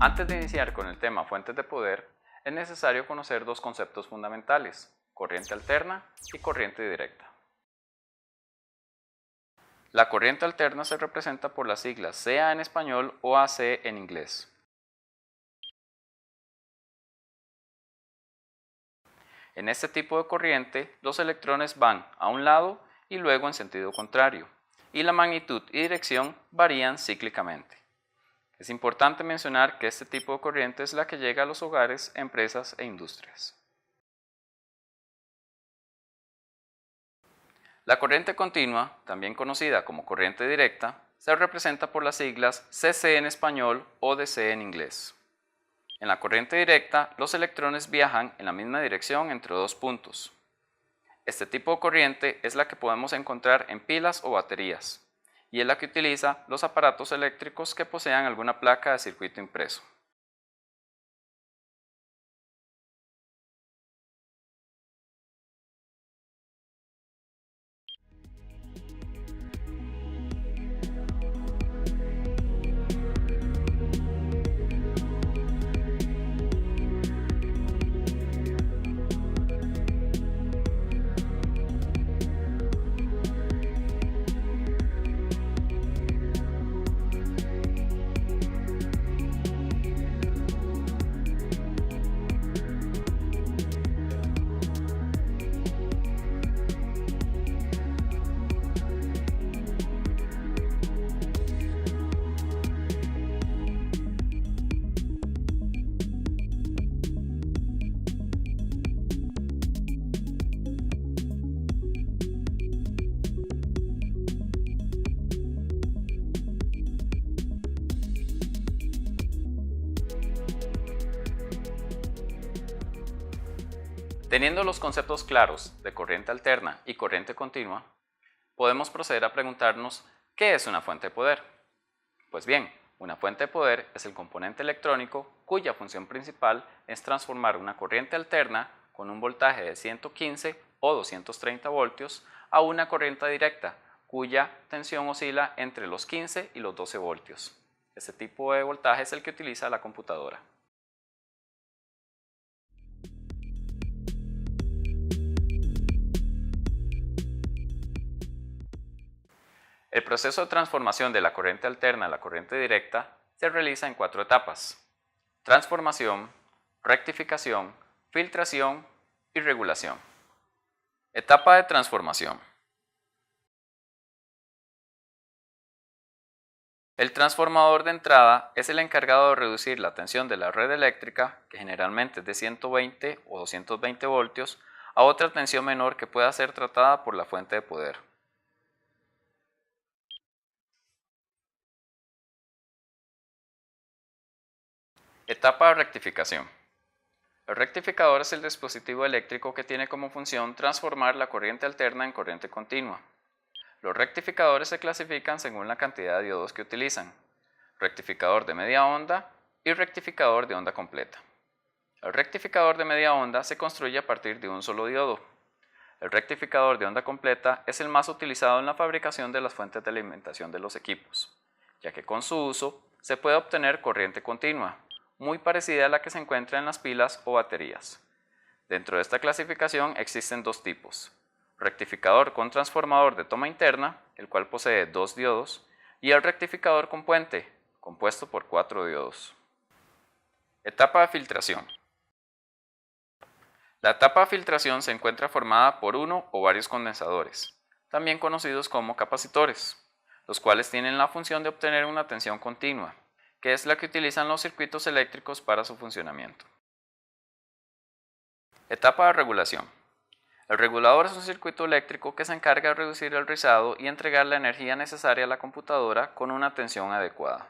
Antes de iniciar con el tema fuentes de poder, es necesario conocer dos conceptos fundamentales: corriente alterna y corriente directa. La corriente alterna se representa por las siglas CA en español o AC en inglés. En este tipo de corriente, los electrones van a un lado y luego en sentido contrario, y la magnitud y dirección varían cíclicamente. Es importante mencionar que este tipo de corriente es la que llega a los hogares, empresas e industrias. La corriente continua, también conocida como corriente directa, se representa por las siglas CC en español o DC en inglés. En la corriente directa, los electrones viajan en la misma dirección entre dos puntos. Este tipo de corriente es la que podemos encontrar en pilas o baterías, y es la que utiliza los aparatos eléctricos que posean alguna placa de circuito impreso. Teniendo los conceptos claros de corriente alterna y corriente continua, podemos proceder a preguntarnos ¿qué es una fuente de poder? Pues bien, una fuente de poder es el componente electrónico cuya función principal es transformar una corriente alterna con un voltaje de 115 o 230 voltios a una corriente directa cuya tensión oscila entre los 15 y los 12 voltios. Este tipo de voltaje es el que utiliza la computadora. El proceso de transformación de la corriente alterna a la corriente directa se realiza en 4 etapas: transformación, rectificación, filtración y regulación. Etapa de transformación. El transformador de entrada es el encargado de reducir la tensión de la red eléctrica, que generalmente es de 120 o 220 voltios, a otra tensión menor que pueda ser tratada por la fuente de poder. Etapa de rectificación. El rectificador es el dispositivo eléctrico que tiene como función transformar la corriente alterna en corriente continua. Los rectificadores se clasifican según la cantidad de diodos que utilizan: rectificador de media onda y rectificador de onda completa. El rectificador de media onda se construye a partir de un solo diodo. El rectificador de onda completa es el más utilizado en la fabricación de las fuentes de alimentación de los equipos, ya que con su uso se puede obtener corriente continua, muy parecida a la que se encuentra en las pilas o baterías. Dentro de esta clasificación existen dos tipos: rectificador con transformador de toma interna, el cual posee 2 diodos, y el rectificador con puente, compuesto por 4 diodos. Etapa de filtración. La etapa de filtración se encuentra formada por uno o varios condensadores, también conocidos como capacitores, los cuales tienen la función de obtener una tensión continua, que es la que utilizan los circuitos eléctricos para su funcionamiento. Etapa de regulación. El regulador es un circuito eléctrico que se encarga de reducir el rizado y entregar la energía necesaria a la computadora con una tensión adecuada.